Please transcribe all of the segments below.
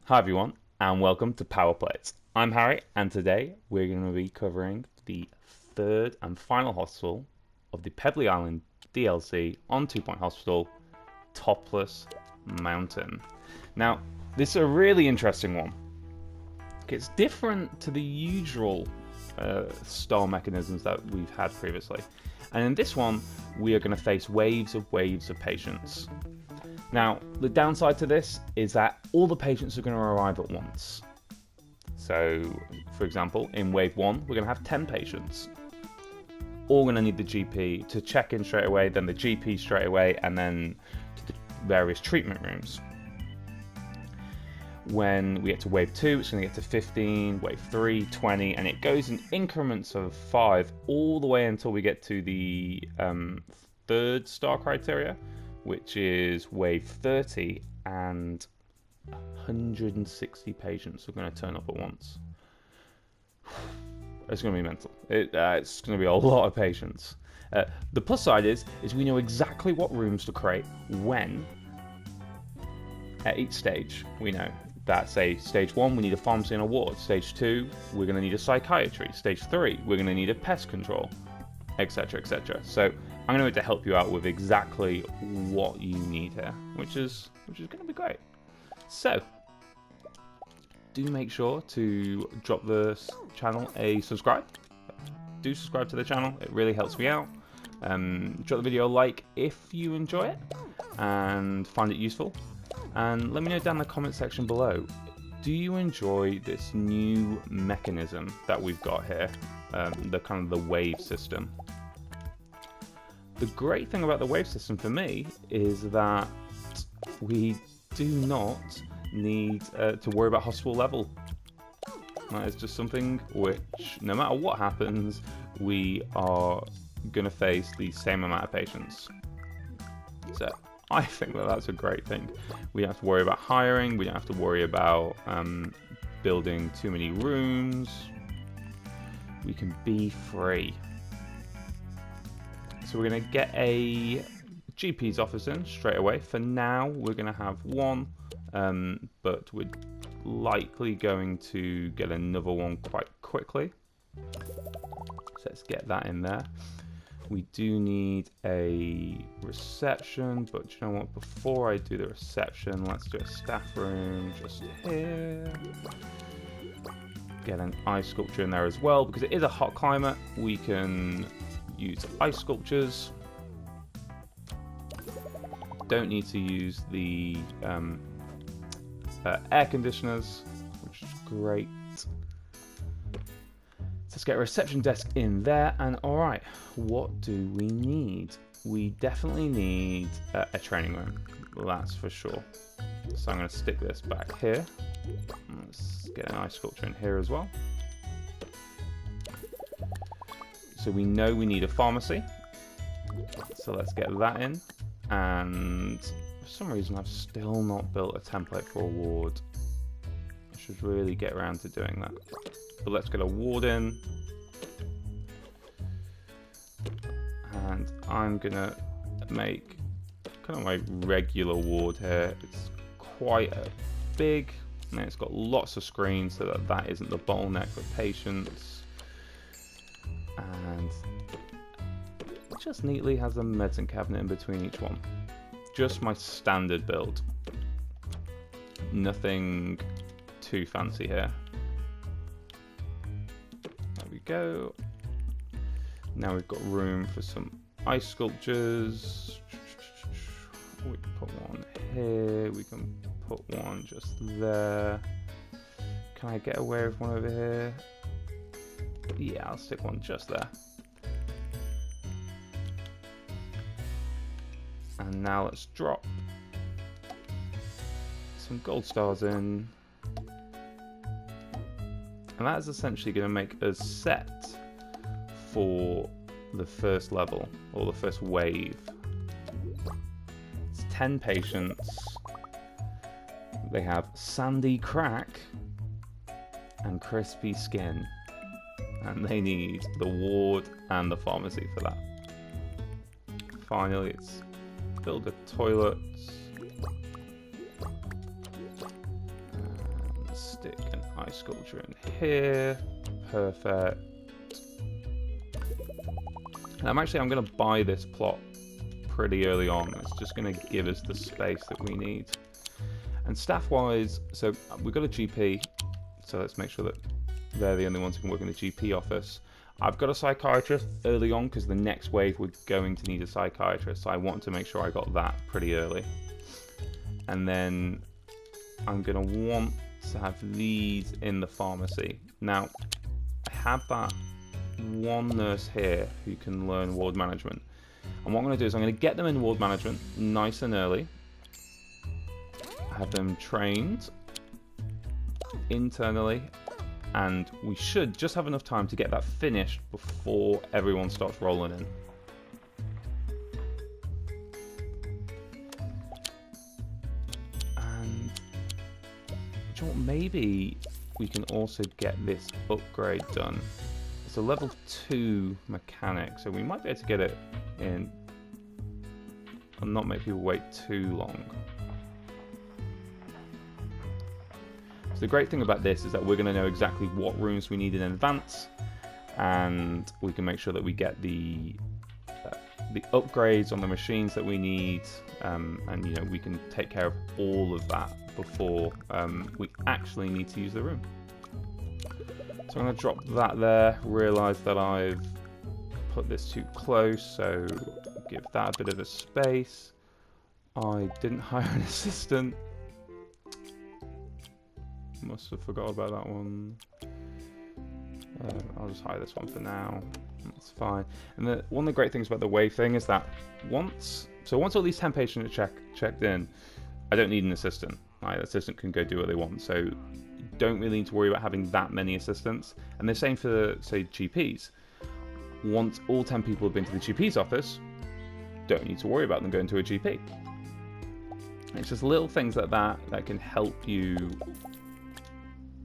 Hi everyone, and welcome to Power Plates. I'm Harry, and today we're going to be covering the third and final hospital of the Pebberley Island DLC on 2 Point Hospital, Topless Mountain. Now, this is a really interesting one. It's different to the usual star mechanisms that we've had previously. And in this one, we are going to face waves of patients. Now, the downside to this is that all the patients are going to arrive at once. So, for example, in wave 1, we're going to have 10 patients. All going to need the GP to check in straight away, then the GP straight away, and then to the various treatment rooms. When we get to wave 2, it's going to get to 15, wave 3, 20, and it goes in increments of 5 all the way until we get to the third star criteria, which is wave 30, and 160 patients are going to turn up at once. It's going to be mental. It's going to be a lot of patients. The plus side is we know exactly what rooms to create when at each stage. We know that, say, stage 1, we need a pharmacy and a ward. Stage 2, we're going to need a psychiatry. Stage 3, we're going to need a pest control, etc., etc. So I'm going to be able to help you out with exactly what you need here, which is going to be great. So do make sure to drop the channel a subscribe. Do subscribe to the channel; it really helps me out. Drop the video a like if you enjoy it and find it useful, and let me know down in the comment section below. Do you enjoy this new mechanism that we've got here, the kind of the wave system? The great thing about the wave system for me is that we do not need to worry about hospital level. That is just something which, no matter what happens, we are going to face the same amount of patients. So I think that that's a great thing. We don't have to worry about hiring, we don't have to worry about building too many rooms. We can be free. So we're going to get a GP's office in straight away. For now, we're going to have one, but we're likely going to get another one quite quickly. So let's get that in there. We do need a reception, but you know what? Before I do the reception, let's do a staff room just here. Get an ice sculpture in there as well, because it is a hot climate. We can use ice sculptures. Don't need to use the air conditioners, which is great. Let's get a reception desk in there. And alright, what do we need? We definitely need a training room, that's for sure. So I'm going to stick this back here. Let's get an ice sculpture in here as well. So we know we need a pharmacy, so let's get that in. And for some reason I've still not built a template for a ward. I should really get around to doing that. But let's get a ward in. And I'm gonna make kind of my regular ward here. It's quite big, and it's got lots of screens so that isn't the bottleneck for patients. And it just neatly has a medicine cabinet in between each one. Just my standard build. Nothing too fancy here. There we go. Now we've got room for some ice sculptures. We can put one here. We can put one just there. Can I get away with one over here? Yeah, I'll stick one just there. And now let's drop some gold stars in. And that is essentially going to make us set for the first level, or the first wave. It's 10 patients. They have sandy crack and crispy skin. And they need the ward and the pharmacy for that. Finally, it's build the toilets. stick an ice sculpture in here. Perfect. And I'm going to buy this plot pretty early on. It's just going to give us the space that we need. And staff-wise, so we've got a GP, so let's make sure that they're the only ones who can work in the GP office. I've got a psychiatrist early on because the next wave we're going to need a psychiatrist, so I wanted to make sure I got that pretty early. And then I'm going to want to have these in the pharmacy. Now, I have that one nurse here who can learn ward management. And what I'm going to do is I'm going to get them in ward management nice and early. Have them trained internally. And we should just have enough time to get that finished before everyone starts rolling in. And do you know what, maybe we can also get this upgrade done. It's a level 2 mechanic, so we might be able to get it in and not make people wait too long. So the great thing about this is that we're going to know exactly what rooms we need in advance, and we can make sure that we get the upgrades on the machines that we need, and you know, we can take care of all of that before we actually need to use the room. So I'm going to drop that there, realise that I've put this too close, so give that a bit of a space. I didn't hire an assistant. Must have forgot about that one. I'll just hide this one for now. That's fine. And one of the great things about the wave thing is that once all these 10 patients are checked in, I don't need an assistant. The assistant can go do what they want. So you don't really need to worry about having that many assistants. And the same for, say, GPs. Once all 10 people have been to the GP's office, don't need to worry about them going to a GP. It's just little things like that that can help you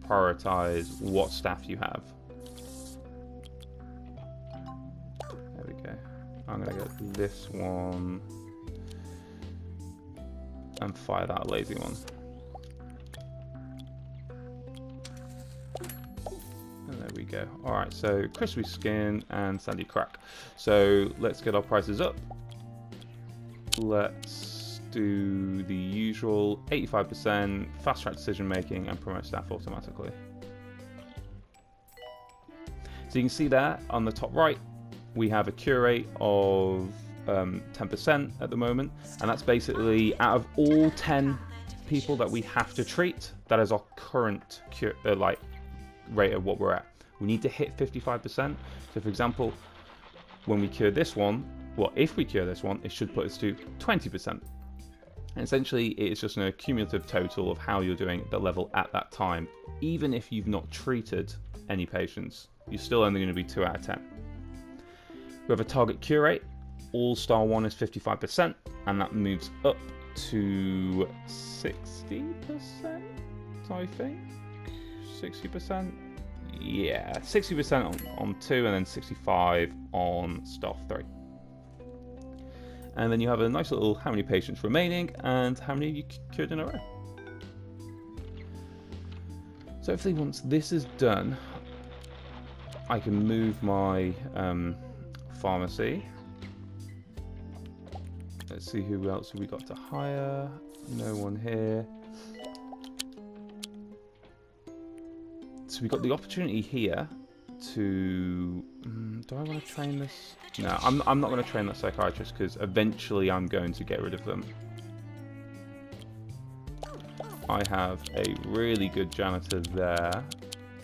prioritize what staff you have. There we go. I'm going to get this one and fire that lazy one. And there we go. Alright, so crispy skin and sandy crack. So let's get our prices up. Let's do the usual 85%, fast track decision making, and promote staff automatically. So you can see there on the top right, we have a cure rate of 10% at the moment, and that's basically out of all 10 people that we have to treat, that is our current cure, rate of what we're at. We need to hit 55%. So for example, when we cure this one, well, if we cure this one, it should put us to 20%. And essentially, it's just an accumulative total of how you're doing at the level at that time. Even if you've not treated any patients, you're still only going to be 2 out of 10. We have a target cure rate. All star 1 is 55%, and that moves up to 60%, I think. 60%? Yeah, 60% on 2, and then 65 on staff 3. And then you have a nice little how many patients remaining and how many you cured in a row. So hopefully once this is done, I can move my pharmacy. Let's see who else have we got to hire. No one here. So we've got the opportunity here to... do I want to train this? No, I'm not going to train that psychiatrist because eventually I'm going to get rid of them. I have a really good janitor there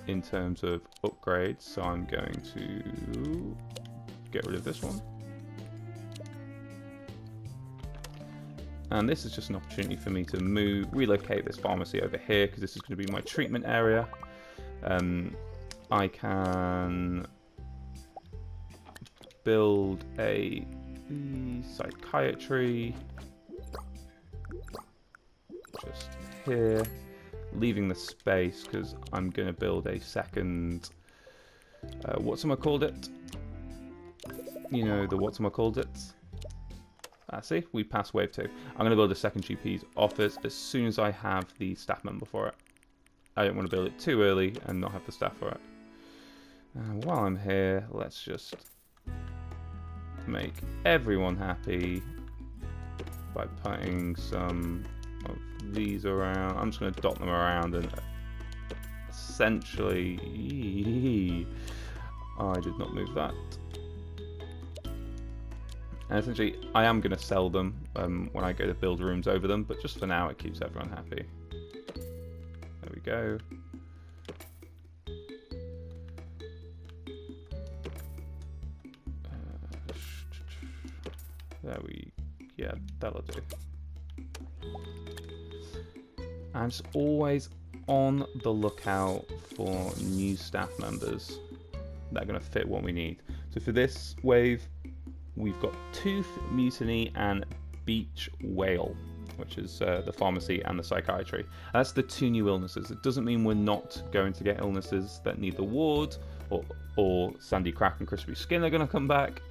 in terms of upgrades, so I'm going to get rid of this one. And this is just an opportunity for me to relocate this pharmacy over here because this is going to be my treatment area. I can build a psychiatry just here, leaving the space because I'm going to build a second whatchamacallit. You know, the whatchamacallit. See, we passed wave 2. I'm going to build a second GP's office as soon as I have the staff member for it. I don't want to build it too early and not have the staff for it. While I'm here, let's just make everyone happy by putting some of these around. I'm just going to dot them around and essentially... I did not move that. And essentially, I am going to sell them when I go to build rooms over them, but just for now, it keeps everyone happy. There we go. Yeah, that'll do. I'm just always on the lookout for new staff members that are going to fit what we need. So for this wave, we've got Tooth, Mutiny, and Beach Whale, which is the pharmacy and the psychiatry. And that's the 2 new illnesses. It doesn't mean we're not going to get illnesses that need the ward, or Sandy Crack and Crispy Skin are going to come back.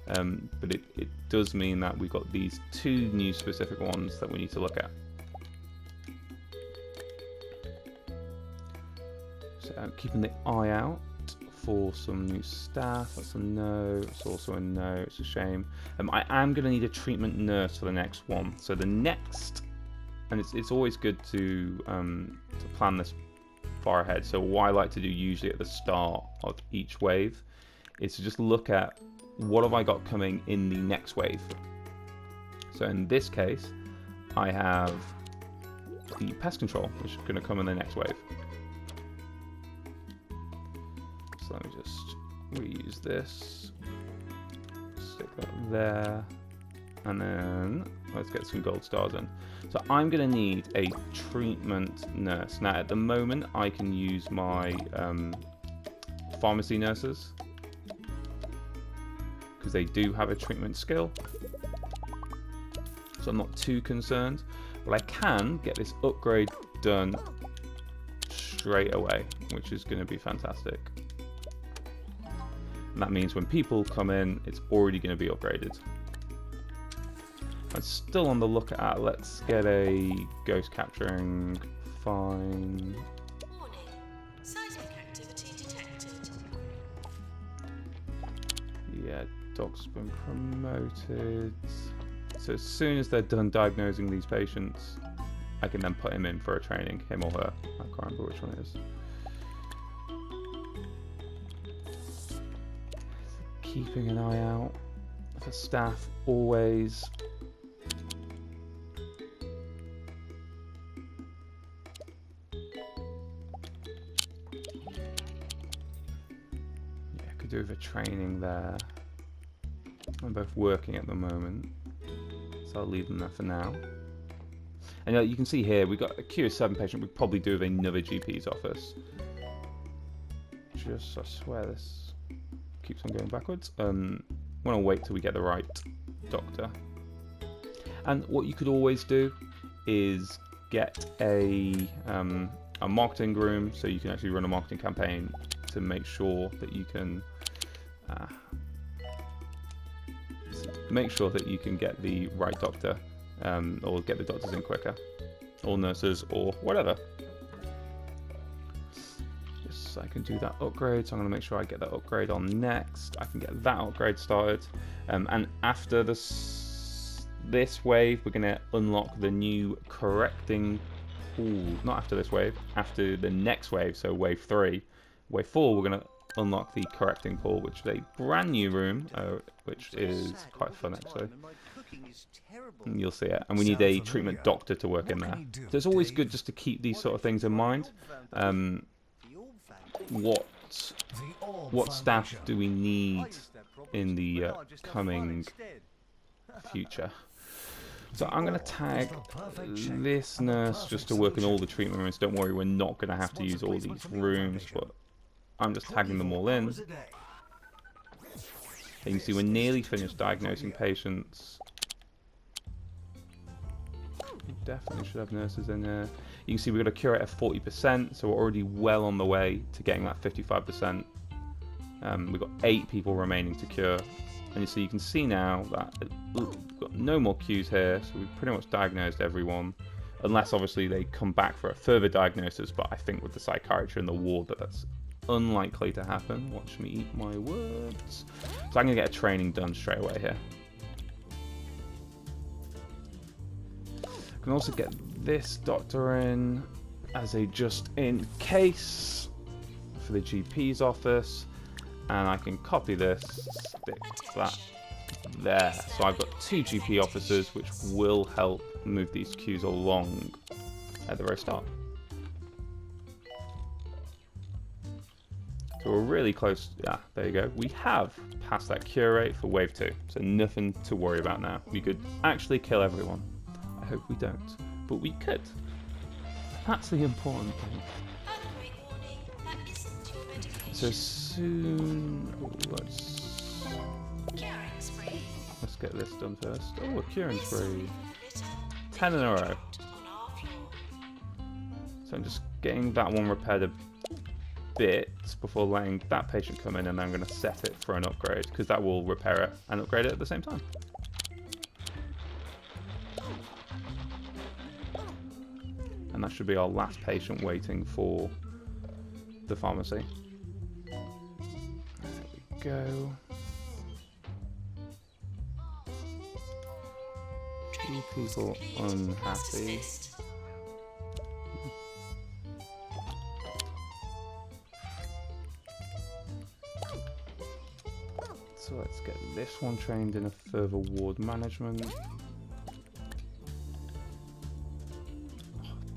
But it does mean that we've got these 2 new specific ones that we need to look at. So I'm keeping the eye out for some new staff. That's a no. It's also a no. It's a shame. I am going to need a treatment nurse for the next one. So the next, and it's always good to plan this far ahead. So what I like to do usually at the start of each wave is to just look at what have I got coming in the next wave. So in this case, I have the pest control, which is going to come in the next wave. So let me just reuse this, stick that there, and then let's get some gold stars in. So I'm going to need a treatment nurse. Now at the moment I can use my pharmacy nurses, because they do have a treatment skill. So I'm not too concerned, but I can get this upgrade done straight away, which is going to be fantastic. And that means when people come in, it's already going to be upgraded. I'm still on the lookout. Let's get a ghost capturing. Fine. Warning. Seismic activity detected. Yeah, dog's been promoted. So as soon as they're done diagnosing these patients, I can then put him in for a training, him or her. I can't remember which one it is. Keeping an eye out for staff always. Yeah, could do with a training there. I'm both working at the moment, so I'll leave them there for now. And you can see here we've got a QS7 patient. We probably do with another GP's office. Just, I swear this keeps on going backwards. Want to wait till we get the right doctor. And what you could always do is get a marketing room, so you can actually run a marketing campaign to make sure that you can get the right doctor, or get the doctors in quicker, or nurses, or whatever. Yes, I can do that upgrade, so I'm going to make sure I get that upgrade on next. I can get that upgrade started, and after this wave, we're going to unlock the new correcting pool. Not after this wave, after the next wave, so wave 3. Wave 4, we're going to unlock the correcting pool, which is a brand new room, which is quite fun actually. And you'll see it. And we need a treatment doctor to work in there. So it's always good just to keep these sort of things in mind. What staff do we need in the coming future? So I'm going to tag this nurse just to work in all the treatment rooms. Don't worry, we're not going to have to use all these rooms, but I'm just tagging them all in. And you can see we're nearly finished diagnosing patients. We definitely should have nurses in there. You can see we've got a cure rate of 40%, so we're already well on the way to getting that 55%. We've got 8 people remaining to cure. And so you can see now that we've got no more queues here, so we've pretty much diagnosed everyone. unless obviously they come back for a further diagnosis, but I think with the psychiatry in the ward that's unlikely to happen. Watch me eat my words. So I'm going to get a training done straight away here. I can also get this doctor in as a just in case for the GP's office, and I can copy this, stick that there. So I've got 2 GP officers, which will help move these queues along at the very start. So we're really close. Yeah, there you go. We have passed that cure rate for wave 2, so nothing to worry about now. We could actually kill everyone. I hope we don't, but we could. That's the important thing. So soon, let's get this done first. Oh, a curing spree. 10 in a row. So I'm just getting that one repaired a bit before letting that patient come in, and then I'm going to set it for an upgrade, because that will repair it and upgrade it at the same time. And that should be our last patient waiting for the pharmacy. There we go. Few people unhappy. So let's get this one trained in a further ward management.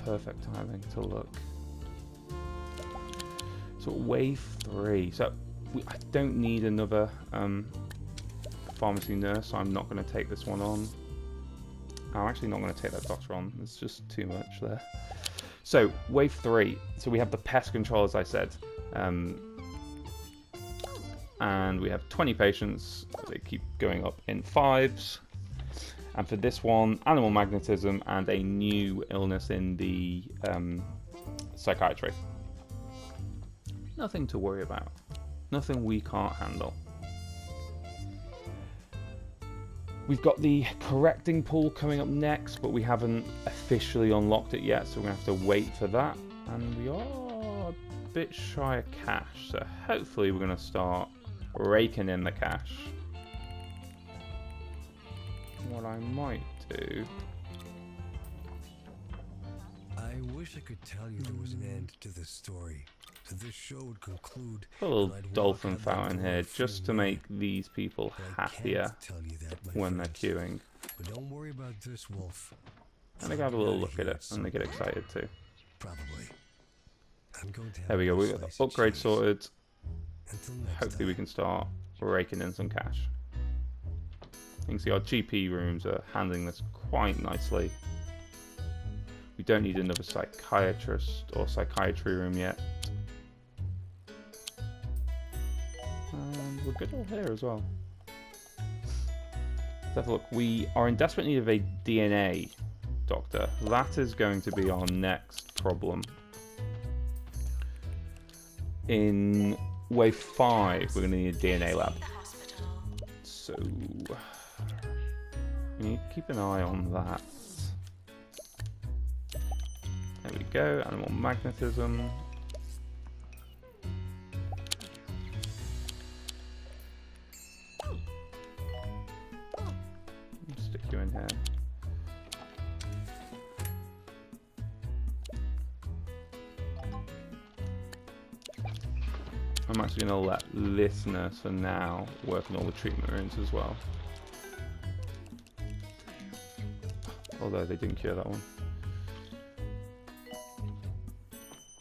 Perfect timing to look. So wave 3. So I don't need another pharmacy nurse, so I'm not going to take this one on. I'm actually not going to take that doctor on. It's just too much there. So wave 3. So we have the pest control, as I said. And we have 20 patients. They keep going up in 5s. And for this one, animal magnetism and a new illness in the psychiatry. Nothing to worry about. Nothing we can't handle. We've got the correcting pool coming up next, but we haven't officially unlocked it yet, so we're going to have to wait for that. And we are a bit shy of cash, so hopefully we're going to start raking in the cash. What I might do... I wish I could tell you there was an end to this story. That this show would conclude. Put a little dolphin fountain here just to make these people happier when they're queuing. But don't worry about this, Wolf. And they can have a little look at it and they get excited too. Probably. I'm going to There we go, we got the upgrade sorted. Until next Hopefully we time. can start raking in some cash. You can see our GP rooms are handling this quite nicely. We don't need another psychiatrist or psychiatry room yet. And we're good all here as well. Let's have a look. We are in desperate need of a DNA doctor. That is going to be our next problem. In wave 5, we're going to need a DNA lab. So, we need to keep an eye on that. There we go, animal magnetism. Stick you in here. I'm actually going to let this nurse for now work on all the treatment rooms as well. Although they didn't cure that one.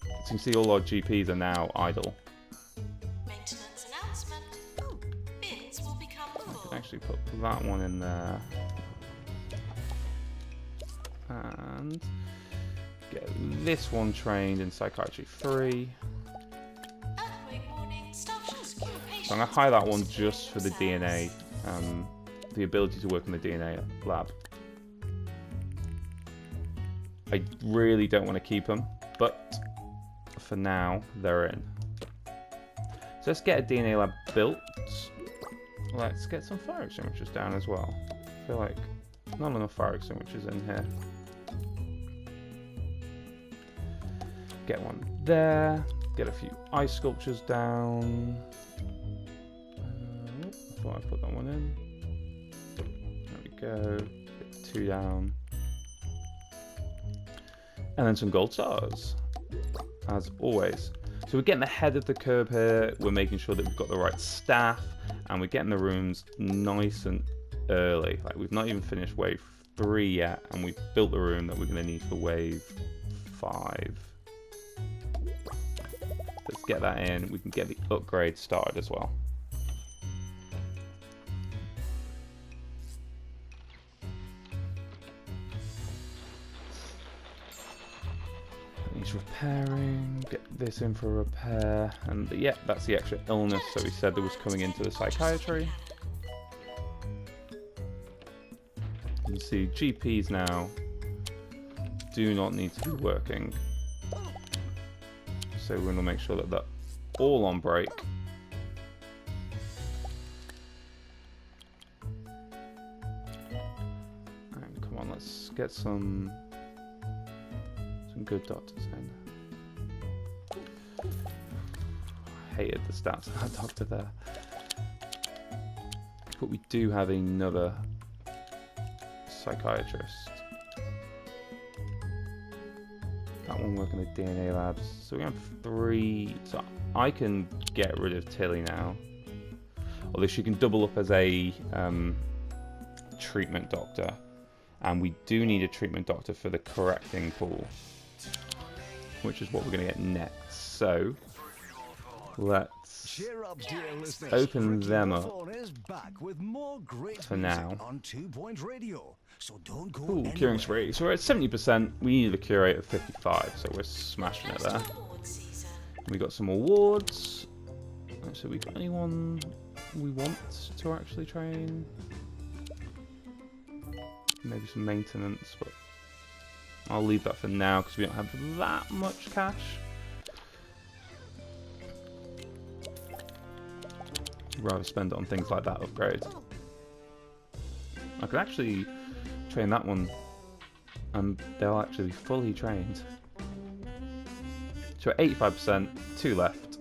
So you can see all our GPs are now idle. Maintenance announcement. Bins will become I full. can actually put that one in there. And get this one trained in Psychiatry 3. Earthquake warning. Staff should secure patients. So I'm going to hire that one just for the DNA, the ability to work in the DNA lab. I really don't want to keep them, but for now, they're in. So let's get a DNA lab built. Let's get some fire extinguishers down as well. I feel like not enough fire extinguishers in here. Get one there. Get a few ice sculptures down. I thought I'd put that one in. There we go. Get 2 down. And then some gold stars, as always. So we're getting ahead of the curve here. We're making sure that we've got the right staff, and we're getting the rooms nice and early. Like, we've not even finished wave 3 yet, and we've built the room that we're going to need for wave 5. Let's get that in. We can get the upgrade started as well. Needs repairing. Get this in for repair. And yeah, that's the extra illness that we said that was coming into the psychiatry. You can see GPs now do not need to be working. So we're going to make sure that they're all on break. And come on, let's get some good doctors in. I hated the stats of that doctor there. But we do have another psychiatrist. That one working at DNA labs. So we have 3. So I can get rid of Tilly now. Although she can double up as a treatment doctor. And we do need a treatment doctor for the correcting pool, which is what we're going to get next. So let's open them up for now. Ooh, curing spree. So we're at 70%. We needed a cure rate of 55, so we're smashing it there. We got some awards. So we got anyone we want to actually train? Maybe some maintenance, but I'll leave that for now because we don't have that much cash. I'd rather spend it on things like that upgrade. I could actually train that one and they'll actually be fully trained. So at 85%, 2 left.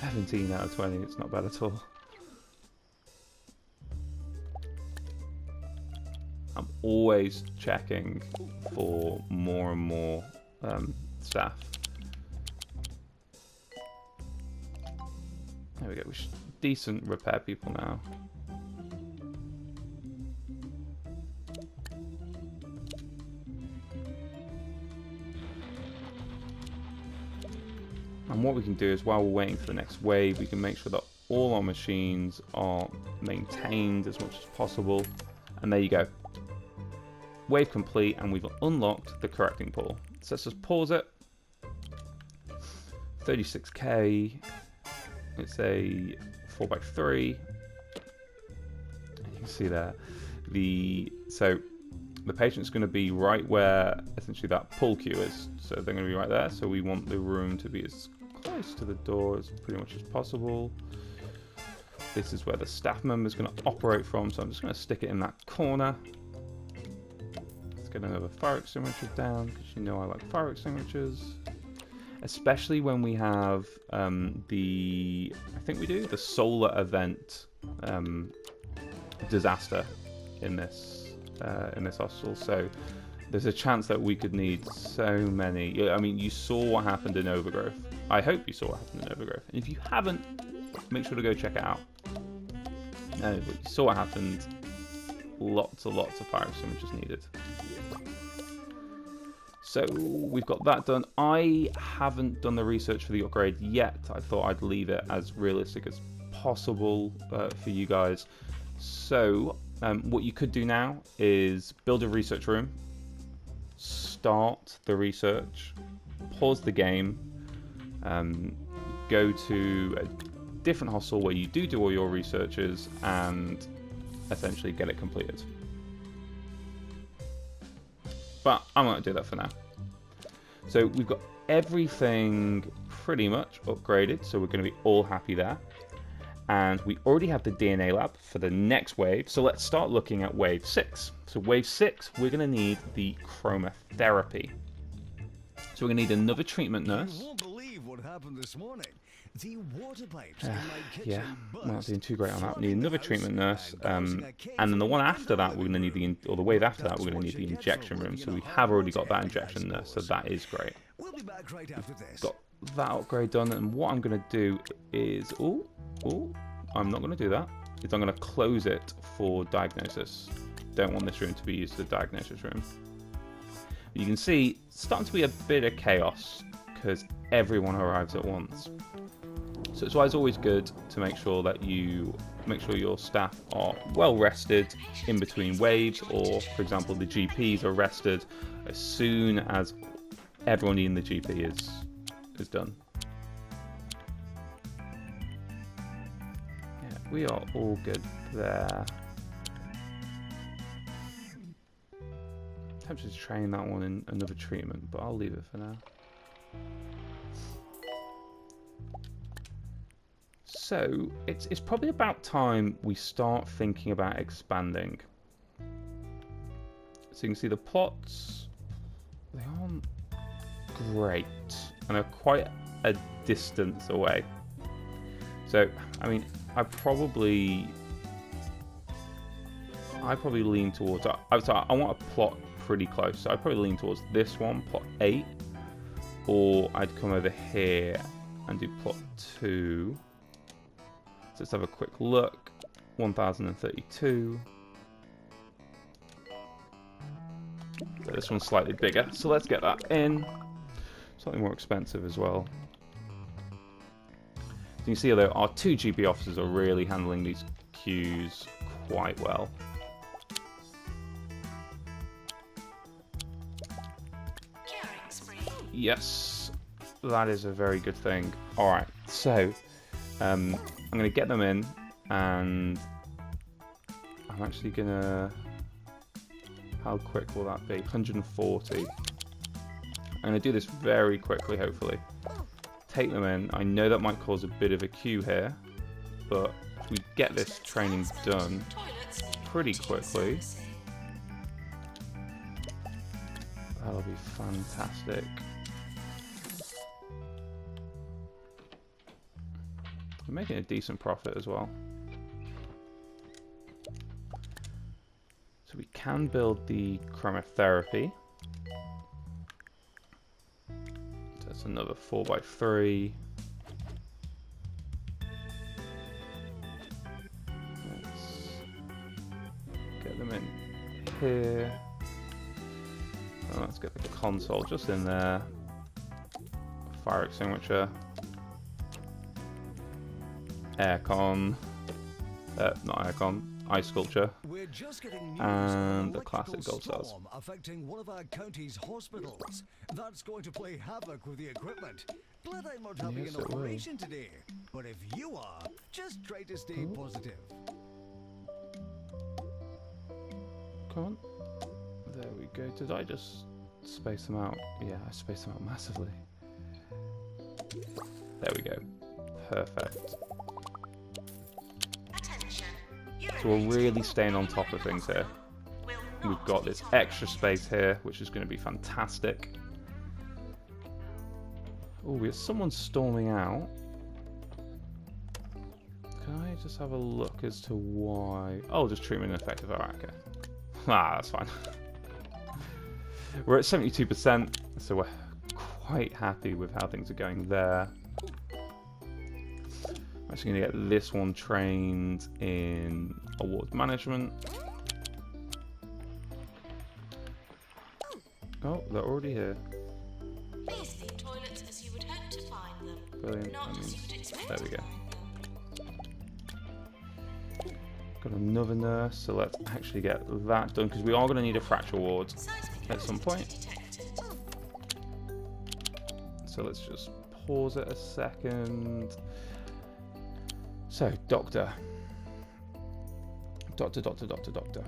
17 out of 20, it's not bad at all. I'm always checking for more and more staff. There we go. We should decent repair people now. And what we can do is, while we're waiting for the next wave, we can make sure that all our machines are maintained as much as possible. And there you go. Wave complete, and we've unlocked the correcting pool. So let's just pause it. 36k. It's a 4x3. You can see there. So the patient's going to be right where essentially that pull queue is. So they're going to be right there. So we want the room to be as close to the door as pretty much as possible. This is where the staff member is going to operate from. So I'm just going to stick it in that corner. Get another fire extinguisher down, because you know I like fire extinguishers, especially when we have I think we do the solar event disaster in this hostel. So there's a chance that we could need so many. I mean, you saw what happened in Overgrowth. I hope you saw what happened in Overgrowth, and if you haven't, make sure to go check it out. No, but you saw what happened. Lots of fire extinguishers needed. So we've got that done. I haven't done the research for the upgrade yet. I thought I'd leave it as realistic as possible for you guys. So what you could do now is build a research room, start the research, pause the game, go to a different hostel where you do all your researches, and essentially get it completed. But I'm going to do that for now. So we've got everything pretty much upgraded, so we're going to be all happy there. And we already have the DNA lab for the next wave, so let's start looking at wave 6. So wave 6, we're going to need the chromotherapy. So we're going to need another treatment You nurse. won't believe what happened this morning. The water pipes in my kitchen Yeah, we're not burst, doing too great on that. We need flooding the another house treatment nurse, and causing a cave and then the in one the after that, we're going to need living or the wave after that, we're That's going to what need the you get for injection room. living So in we a have already hot got that area, I injection nurse, so suppose. that is great. We'll be back right after this. Got that upgrade done, and what I'm going to do is, I'm not going to do that. Is I'm going to close it for diagnosis. Don't want this room to be used as a diagnosis room. You can see it's starting to be a bit of chaos because everyone arrives at once. So it's why it's always good to make sure that your staff are well rested in between waves, or for example the GPs are rested as soon as everyone in the GP is done. Yeah, we are all good there. Tempted to train that one in another treatment, but I'll leave it for now. So it's probably about time we start thinking about expanding. So you can see the plots, they aren't great and are quite a distance away. So I mean, I probably lean towards. I want a plot pretty close, so I'd probably lean towards this one, plot 8, or I'd come over here and do plot 2. So let's have a quick look. 1032. So this one's slightly bigger, so let's get that in. Slightly more expensive as well. So you see, though, our 2 GP officers are really handling these queues quite well. Curing spree. Yes, that is a very good thing. Alright, so I'm going to get them in, and I'm actually going to... How quick will that be? 140. I'm going to do this very quickly, hopefully. Take them in. I know that might cause a bit of a queue here, but if we get this training done Toilets need pretty routine quickly, servicing. that'll be fantastic. We're making a decent profit as well. So we can build the chromotherapy. So that's another 4x3. Let's get them in here. Oh, let's get the console just in there. Fire extinguisher. Aircon. Not aircon. Ice sculpture. We're just getting news And of the an classic electrical gold cells. storm affecting one of our county's hospitals. That's going to play havoc with the equipment. Glad I'm not having Yes, an it will. operation today. But if you are, just try to stay positive. Come on. There we go. Did I just space them out? Yeah, I spaced them out massively. There we go. Perfect. Attention. So we're really staying on top of things here. We've got this extra space here, which is going to be fantastic. Oh, we have someone storming out. Can I just have a look as to why? Oh, just treatment ineffective. Alright, okay. Ah, that's fine. We're at 72%, so we're quite happy with how things are going there. I'm actually going to get this one trained in awards management. Oh, they're already here. These are the toilets as you would hope to find them. Brilliant. Not That as you means- would expect there we to go. find them. Got another nurse, so let's actually get that done, because we are going to need a fracture ward Seismic at some activity point. detected. So let's just pause it a second. So, doctor. Doctor.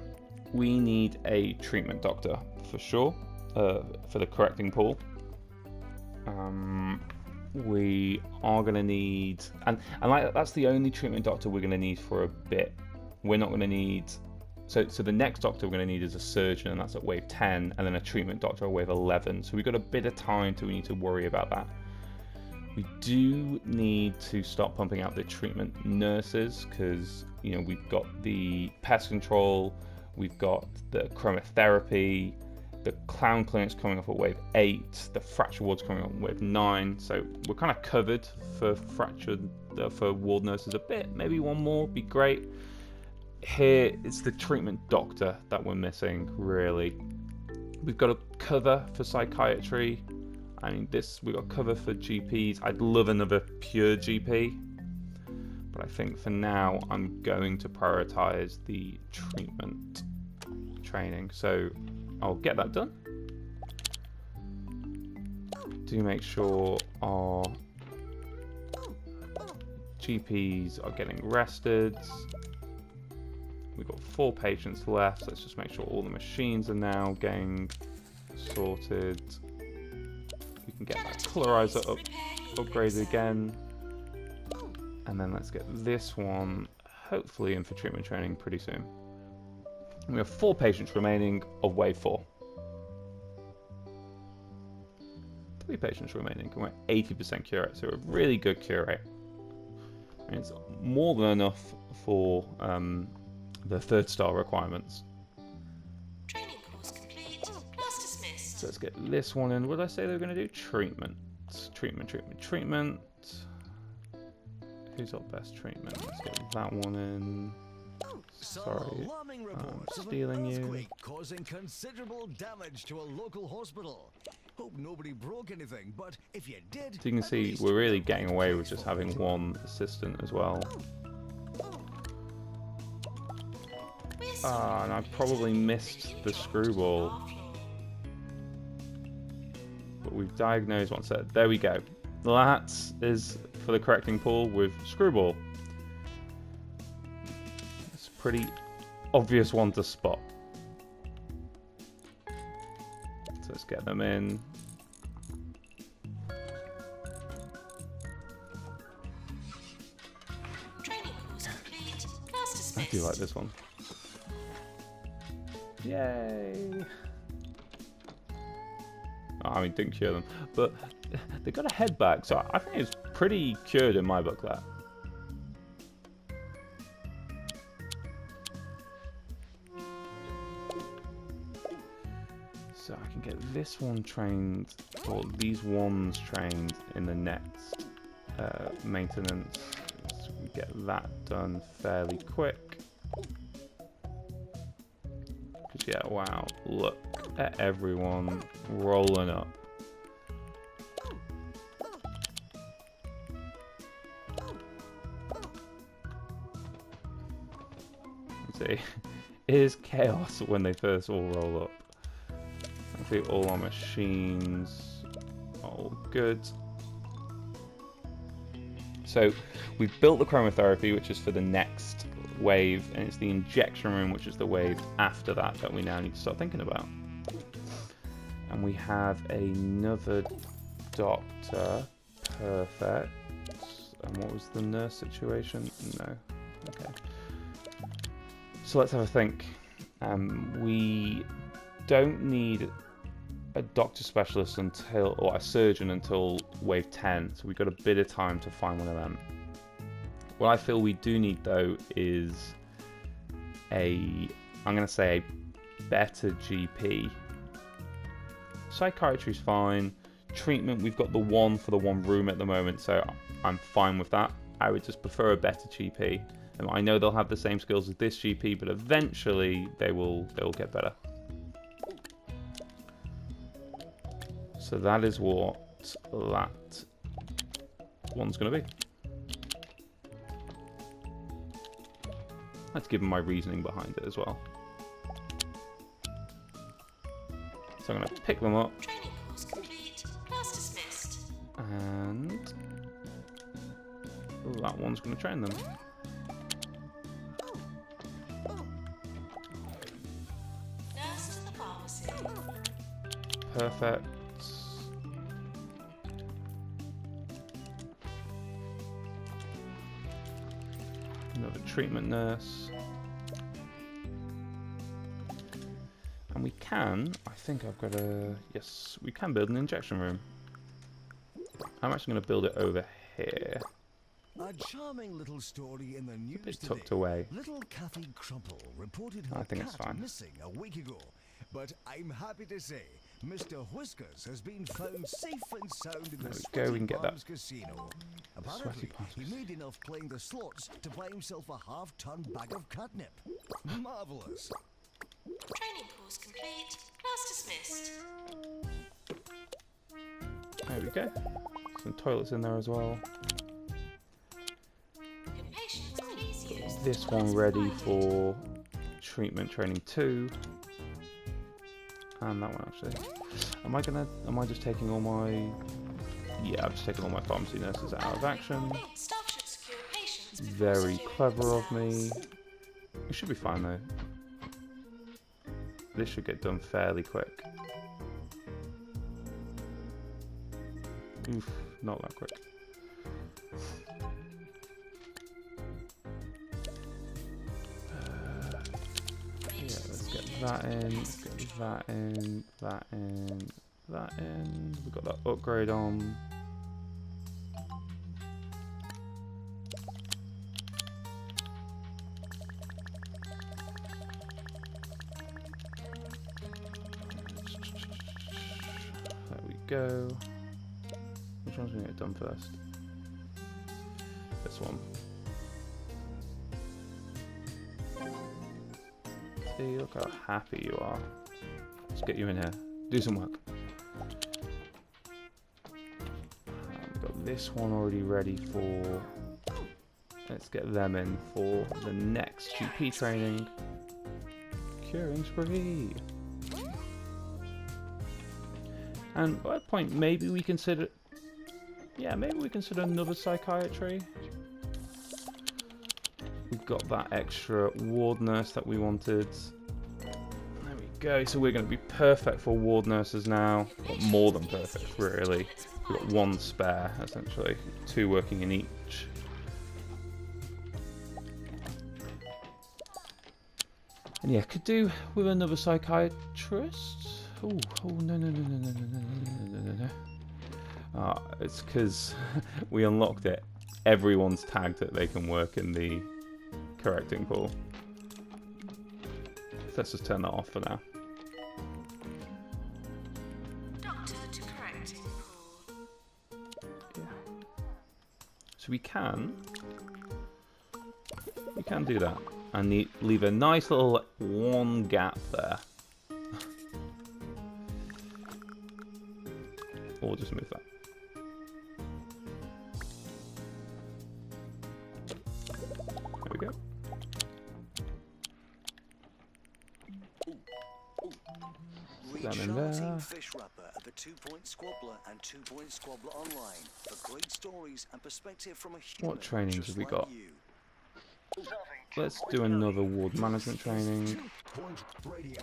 We need a treatment doctor, for sure, for the correcting pool. We are going to need... And like, that's the only treatment doctor we're going to need for a bit. We're not going to need So the next doctor we're going to need is a surgeon, and that's at wave 10, and then a treatment doctor at wave 11. So we've got a bit of time till we need to worry about that. We do need to start pumping out the treatment nurses, because we've got the pest control, we've got the chromotherapy, the clown clinic's coming off at wave 8, the fracture ward's coming up at wave 9. So we're kind of covered for for ward nurses a bit. Maybe one more would be great. Here it's the treatment doctor that we're missing, really. We've got a cover for psychiatry. I mean, we've got cover for GPs. I'd love another pure GP, but I think for now I'm going to prioritize the treatment training. So I'll get that done. Do make sure our GPs are getting rested. We've got 4 patients left. Let's just make sure all the machines are now getting sorted. We can get that colorizer upgraded again. And then let's get this one hopefully in for treatment training pretty soon. We have 4 patients remaining of wave 4. 3 patients remaining, and we're 80% cure rate, so a really good cure rate. I mean, it's more than enough for the 3rd star requirements. Training course complete. Class dismissed. So let's get this one in. What did I say they were going to do? Treatment. Treatment. Who's our best treatment? Let's get that one in. Sorry, I'm stealing you. Earthquake causing considerable damage to a local hospital. Hope nobody broke anything, but if you did, So you can at see least we're really know getting the away with place just for having it. one assistant as well. And I probably missed the screwball. But we've diagnosed one set. There we go. That is for the correcting pool with screwball. It's a pretty obvious one to spot. So let's get them in. Training course complete. Class I dismissed. do like this one. Yay! I mean, didn't cure them, but they got a head back, so I think it's pretty cured in my book. That. So I can get this one trained, or these ones trained in the next maintenance. So we get that done fairly quick. Yeah, wow, look at everyone rolling up. See, it is chaos when they first all roll up. I think all our machines are all good. So we've built the chromotherapy, which is for the next wave, and it's the injection room, which is the wave after that we now need to start thinking about. And we have another doctor. Perfect. And what was the nurse situation? No. Okay. So let's have a think. We don't need a doctor specialist or a surgeon until wave 10, so we've got a bit of time to find one of them. What I feel we do need, though, is I'm going to say a better GP. Psychiatry's fine. Treatment, we've got the one for the one room at the moment, so I'm fine with that. I would just prefer a better GP. And I know they'll have the same skills as this GP, but eventually they will get better. So that is what that one's going to be. Let's give them my reasoning behind it as well. So I'm going to pick them up. Training course complete. Class dismissed. And that one's going to train them. Nurse to the pharmacy. Perfect. Another treatment nurse. can, I think I've got a... Yes, we can build an injection room. I'm actually going to build it over here. A charming little story in the news A bit today. tucked away. Little Kathy Crumple reported her I think it's cat fine. missing a week ago. But I'm happy to say Mr. Whiskers has been found safe and sound in There the we go, we Sweaty can get that. Palms Casino. Apparently, Sweaty Palms he Casino. made enough playing the slots to buy himself a half-ton bag of catnip. Marvellous. Training course complete. Class dismissed. There we go. Some toilets in there as well. Can patients please use the This one toilets ready provided? for treatment training 2. And that one actually. Am I just taking all my... Yeah, I'm just taking all my pharmacy nurses out of action. Staff should secure patients before Very securing clever of me. themselves. It should be fine though. This should get done fairly quick. Oof, not that quick. Yeah, let's get that in, let's get that in, that in, that in. We've got that upgrade on. There we go. Which one's going to get done first? This one. See, look how happy you are. Let's get you in here. Do some work. We've got this one already ready for... Let's get them in for the next GP training. Curing spree. And at that point, maybe we consider... Yeah, maybe we consider another psychiatry. We've got that extra ward nurse that we wanted. There we go. So we're going to be perfect for ward nurses now. Or more than perfect, really. We've got 1 spare, essentially. 2 working in each. And yeah, could do with another psychiatrist. Oh, no, no, no, no, no, no, no, no, no, no. It's because we unlocked it. Everyone's tagged that they can work in the correcting pool. Let's just turn that off for now. Doctor to correcting pool. Yeah. So we can do that and leave a nice little 1 gap there. Or just move that. There we go. Down in there. Recharting Fish Wrapper at the 2-Point Squabbler and 2-Point Squabbler Online for great stories and perspective from a human What trainings just have we like got? you. Let's do another ward management training. Point Radio.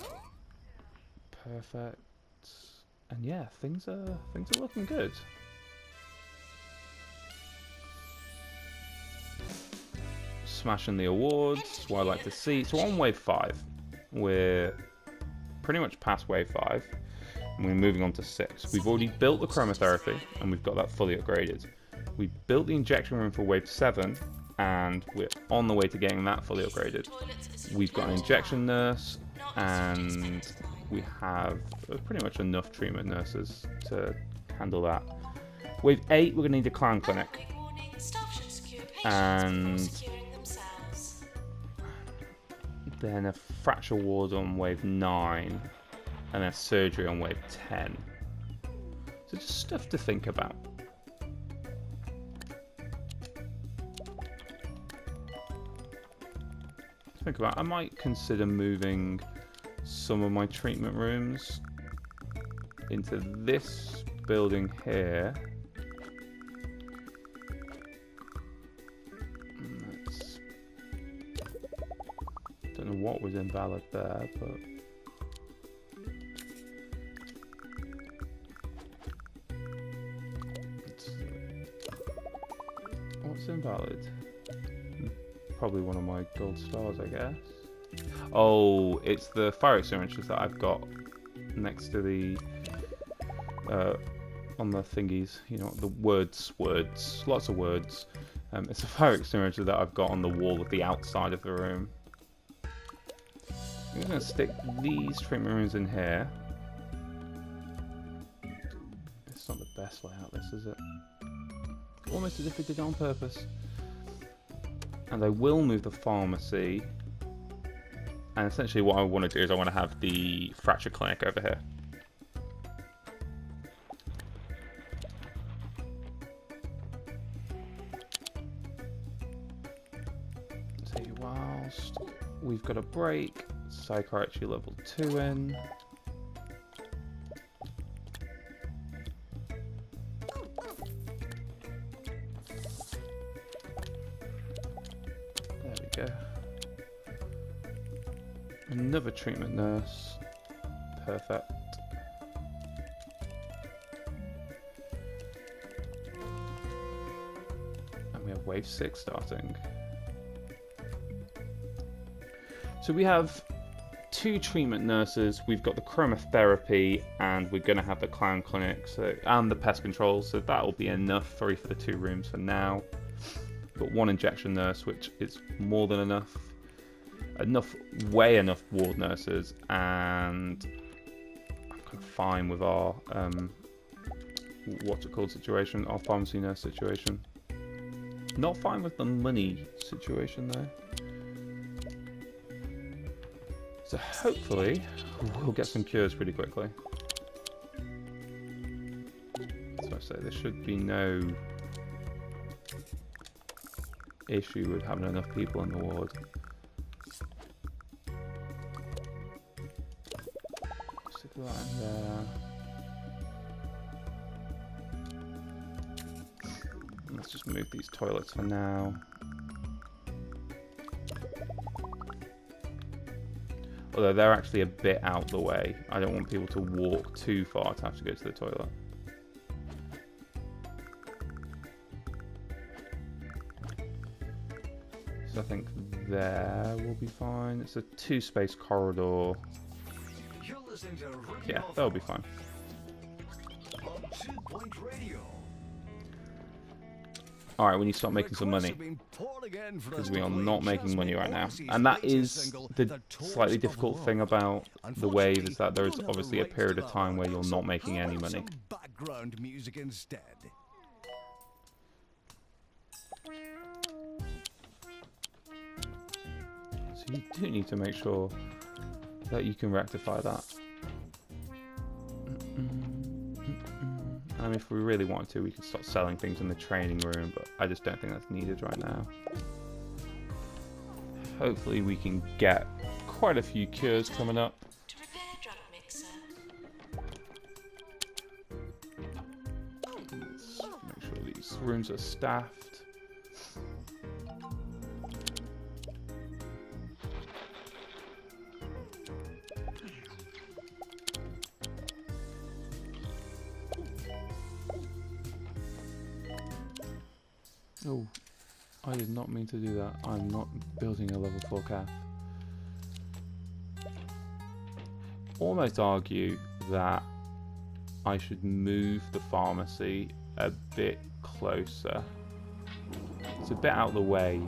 Perfect. And yeah, things are looking good. Smashing the awards, what I like to see. So on wave 5, we're pretty much past wave 5, and we're moving on to 6. We've already built the chromotherapy, and we've got that fully upgraded. We built the injection room for wave 7, and we're on the way to getting that fully upgraded. We've got an injection nurse, and we have pretty much enough treatment nurses to handle that. Wave 8, we're going to need a clown clinic. And then a fracture ward on wave 9, and then surgery on wave 10. So just stuff to think about. I might consider moving some of my treatment rooms into this building here. Don't know what was invalid there, but what's invalid? Probably one of my gold stars, I guess. Oh, it's the fire extinguishers that I've got next to the on the thingies, you know, the words, lots of words. It's a fire extinguisher that I've got on the wall at the outside of the room. I'm going to stick these treatment rooms in here. It's not the best layout, this, is it? Almost as if it did it on purpose. And I will move the pharmacy. And essentially what I want to do is I want to have the fracture clinic over here. So whilst we've got a break, psychiatry level 2 in. There we go. Another treatment nurse. Perfect. And we have wave 6 starting. So we have 2 treatment nurses, we've got the chromotherapy, and we're going to have the clown clinic, and the pest control, so that will be enough for the 2 rooms for now. We've got 1 injection nurse, which is more than enough. Way enough ward nurses, and I'm kind of fine with our what's it called situation, our pharmacy nurse situation. Not fine with the money situation though. So hopefully we'll get some cures pretty quickly. So I say there should be no issue with having enough people in the ward. Stick that in there. Let's just move these toilets for now. Although they're actually a bit out the way. I don't want people to walk too far to have to go to the toilet. So I think there will be fine. It's a 2-space corridor. Yeah, that'll be fine. Alright, we need to start making some money. Because we are not making money right now. And that is the slightly difficult thing about the wave, is that there is obviously a period of time where you're not making any money. Background music instead. So you do need to make sure that you can rectify that. And if we really wanted to, we could start selling things in the training room, but I just don't think that's needed right now. Hopefully we can get quite a few cures coming up. To repair drug mixer. Let's make sure these rooms are staffed. Oh, I did not mean to do that. I'm not building a level 4 cath. Almost argue that I should move the pharmacy a bit closer. It's a bit out of the way.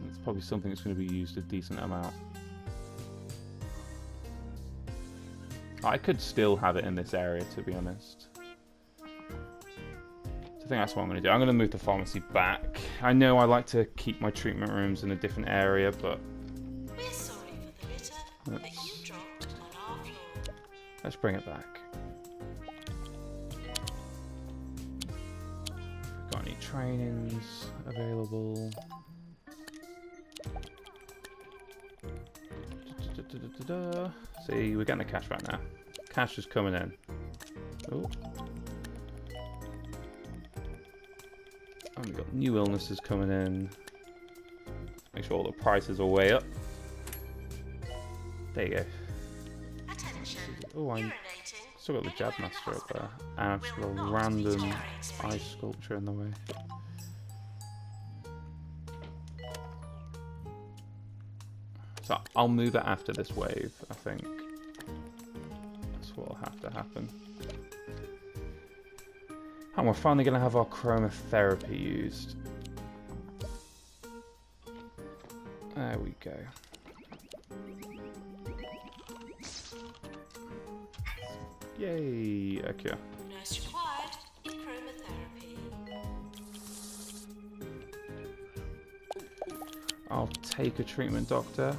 It's probably something that's going to be used a decent amount. I could still have it in this area, to be honest. I think that's what I'm going to do. I'm going to move the pharmacy back. I know I like to keep my treatment rooms in a different area, but We're sorry for the litter that you dropped on our floor. let's bring it back. Got any trainings available? See, we're getting the cash right now. Cash is coming in. Oh. And we've got new illnesses coming in. Make sure all the prices are way up. There you go. Attention. Oh, I'm Urinating. still got the jab master up there. And I've just got a random ice sculpture in the way. So So I'll move it after this wave, I think. That's what'll have to happen. And we're finally going to have our chromotherapy used. There we go. Yay, okay. Nurse required in chromotherapy. I'll take a treatment, doctor.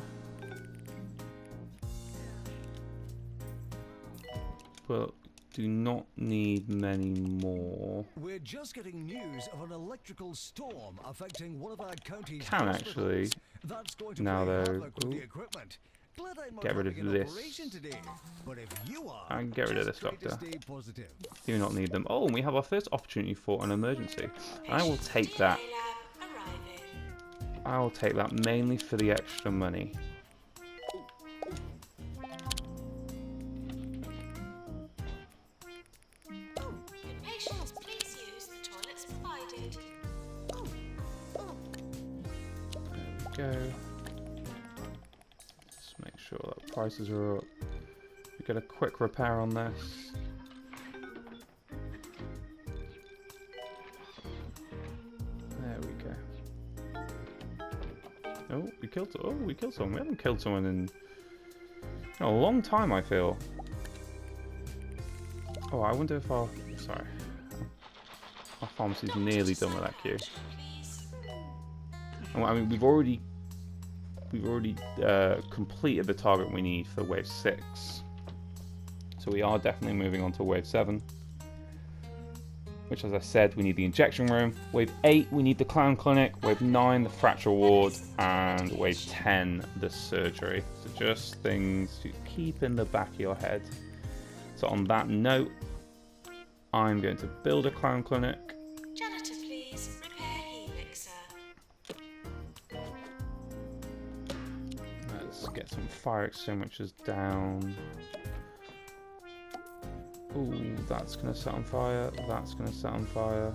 But do not need many more. We're just getting news of an electrical storm affecting one of our county's Can hospitals. actually. That's going to Now play though, havoc with the ooh. equipment. Glad I'm not Get rid of having an this. operation today. But if you are, I can get rid of just this, try to doctor. stay positive. Do not need them. Oh, and we have our first opportunity for an emergency. I will take that. DNA lab arriving. I will take that mainly for the extra money. Patients, please use the toilets provided. There we go. Let's make sure that prices are up. We get a quick repair on this. There we go. Oh, we killed. Oh, we killed someone. We haven't killed someone in a long time, I feel. Oh, I wonder if our... Sorry. Our pharmacy's nearly done with that queue. Please. I mean, we've already completed the target we need for wave 6. So we are definitely moving on to wave 7. Which, as I said, we need the injection room. Wave 8, we need the clown clinic. Wave 9, the fracture ward. And wave 10, the surgery. So just things to keep in the back of your head. So on that note, I'm going to build a clown clinic. Janitor, please. Repair helixer. Let's get some fire extinguishers down. Ooh, that's going to set on fire. That's going to set on fire.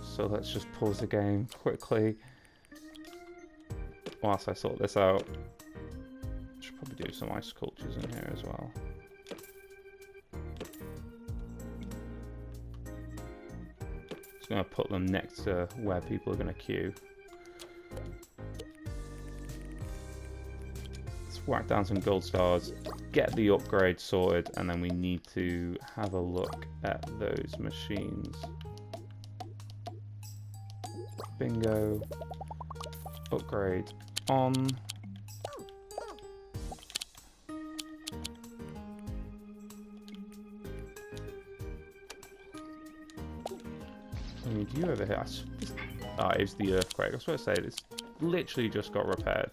So let's just pause the game quickly whilst I sort this out. Should probably do some ice sculptures in here as well. Just going to put them next to where people are going to queue. Let's whack down some gold stars, get the upgrade sorted, and then we need to have a look at those machines. Bingo. Upgrade on. I mean, do you ever hit? Ah, it was the earthquake. I was supposed to say this literally just got repaired.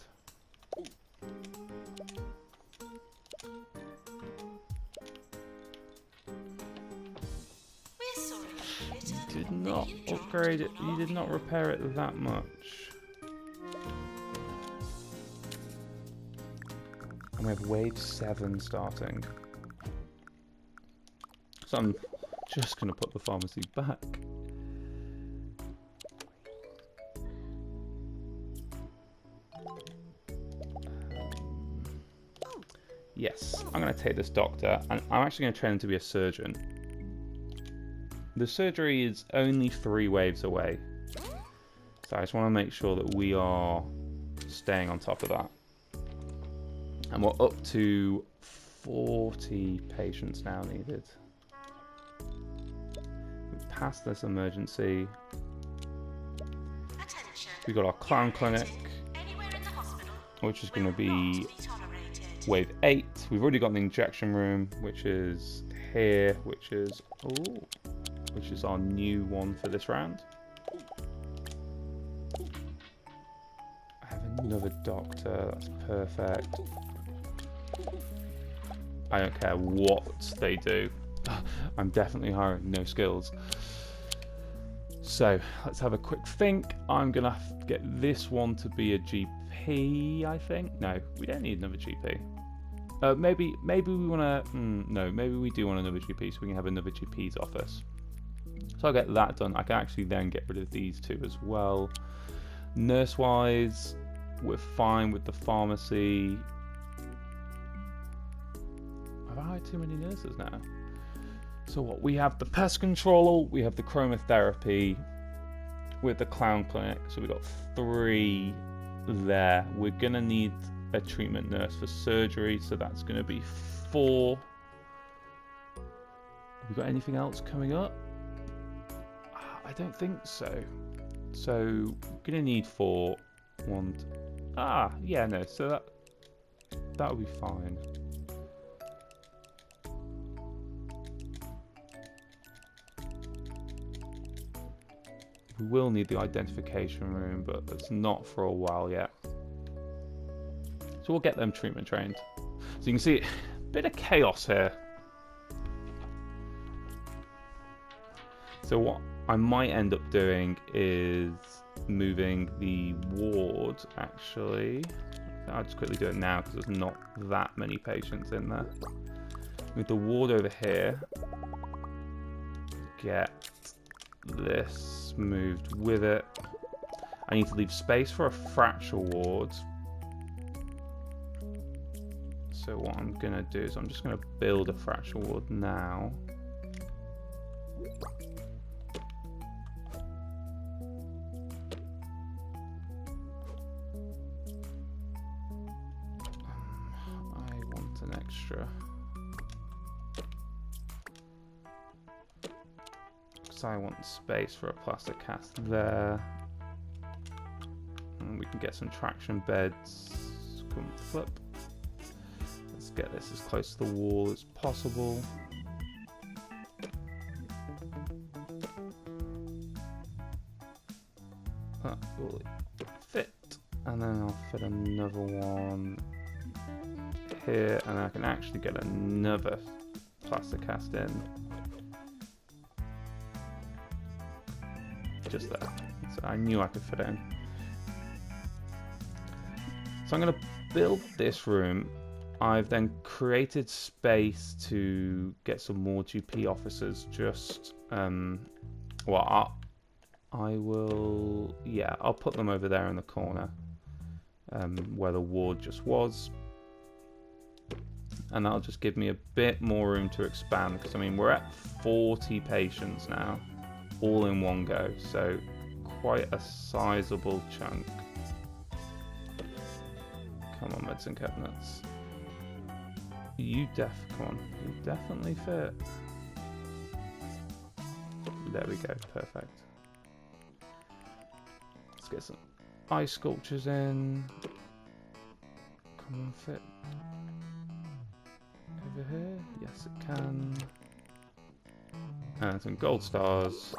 We're sorry, Peter. Did not upgrade it. You did not repair it that much. And we have wave 7 starting. So I'm just going to put the pharmacy back. Yes, I'm going to take this doctor, and I'm actually going to train him to be a surgeon. The surgery is only 3 waves away, so I just want to make sure that we are staying on top of that. And we're up to 40 patients now needed. We passed this emergency. Attention. We got our clown clinic, Anywhere in the hospital which is going to will not be be tolerated. wave 8. We've already got the injection room, which is here, which is our new one for this round. I have another doctor. That's perfect. I don't care what they do. I'm definitely hiring no skills. So let's have a quick think. I'm gonna have to get this one to be a GP, I think. No, we don't need another GP. Maybe we want to. No, maybe we do want another GP, so we can have another GP's office. So I'll get that done. I can actually then get rid of these two as well. Nurse-wise, We're fine with the pharmacy. Have I hired too many nurses now? So what? We have the pest control, we have the chromotherapy with the clown clinic. So we've got 3 there. We're going to need a treatment nurse for surgery. So that's going to be 4. Have we got anything else coming up? I don't think so. So we're going to need 4. Yeah, no. So that would be fine. We will need the identification room, but it's not for a while yet. So we'll get them treatment trained. So you can see a bit of chaos here. So what I might end up doing is moving the ward, actually. I'll just quickly do it now because there's not that many patients in there. Move the ward over here. Get this moved with it. I need to leave space for a fracture ward. So what I'm going to do is I'm just going to build a fracture ward now. I want an extra. Because I want space for a plastic cast there. And we can get some traction beds. Come flip. Let's get this as close to the wall as possible. That will fit. And then I'll fit another one here, and I can actually get another plastic cast in. Just there. So I knew I could fit it in. So I'm going to build this room. I've then created space to get some more GP officers. Just, well, I will, yeah, I'll put them over there in the corner, where the ward just was. And that'll just give me a bit more room to expand, because I mean, we're at 40 patients now, all in one go, so quite a sizable chunk. Come on, medicine cabinets. You definitely fit. There we go, perfect. Let's get some eye sculptures in. Come on, fit. Over here, yes it can. And some gold stars.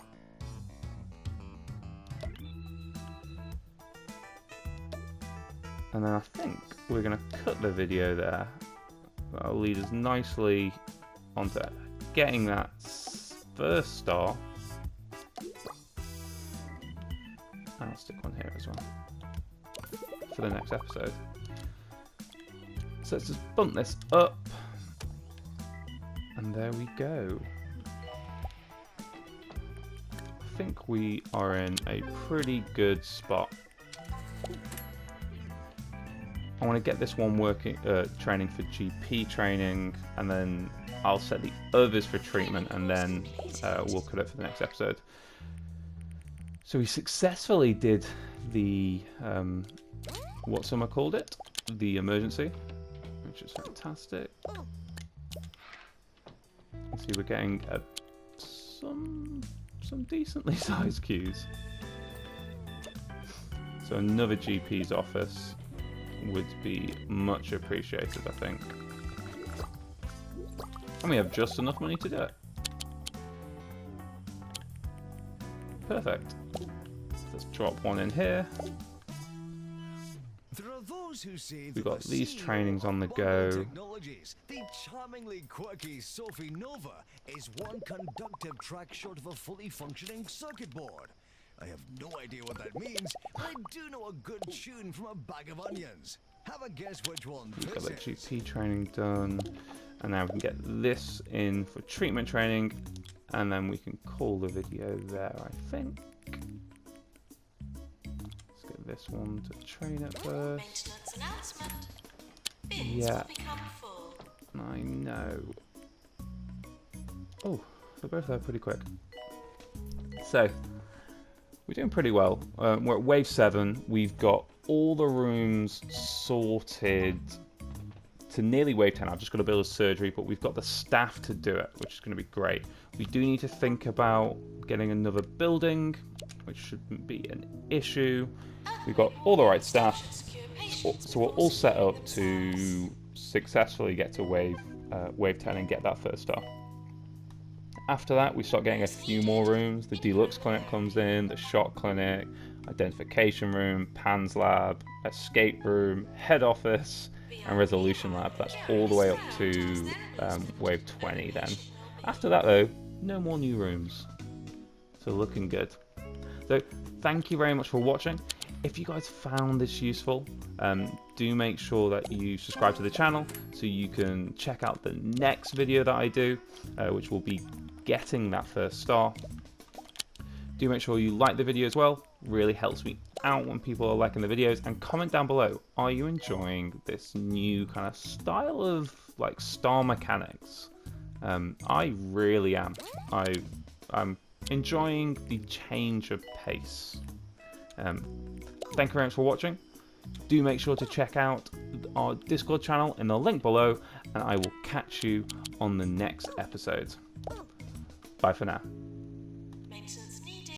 And then I think we're going to cut the video there. That'll lead us nicely onto getting that first star. And I'll stick one here as well for the next episode. So let's just bump this up. And there we go. I think we are in a pretty good spot. I want to get this one working, training for GP training, and then I'll set the others for treatment, and then we'll cut it for the next episode. So we successfully did the, what someone called it? The emergency, which is fantastic. See, we're getting some decently sized queues. So another GP's office would be much appreciated, I think. And we have just enough money to do it. Perfect. Let's drop one in here. There are those who say We've that got the these CEO trainings on the of go. Technologies, the charmingly quirky Sophie Nova, is one conductive track short of a fully functioning circuit board. I have no idea what that means, but I do know a good tune from a bag of onions. Have a guess which one We've got this the is. GP training done. And now we can get this in for treatment training. And then we can call the video there, I think. Let's get this one to train at first. Maintenance announcement. Bins Yeah. will become full. I know. Oh, they're both there pretty quick. So, we're doing pretty well. We're at wave 7. We've got all the rooms sorted to nearly wave 10. I've just got to build a surgery, but we've got the staff to do it, which is going to be great. We do need to think about getting another building, which shouldn't be an issue. We've got all the right staff, so we're all set up to successfully get to wave 10 and get that first star. After that, we start getting a few more rooms. The deluxe clinic comes in, the shock clinic, identification room, PANS lab, escape room, head office, and resolution lab. That's all the way up to wave 20 then. After that though, no more new rooms. So looking good. So thank you very much for watching. If you guys found this useful, do make sure that you subscribe to the channel so you can check out the next video that I do, which will be getting that first star. Do make sure you like the video as well. Really helps me out when people are liking the videos. And comment down below, are you enjoying this new kind of style of like star mechanics? I really am. I'm enjoying the change of pace. Thank you very much for watching. Do make sure to check out our Discord channel in the link below, and I will catch you on the next episode. Bye for now.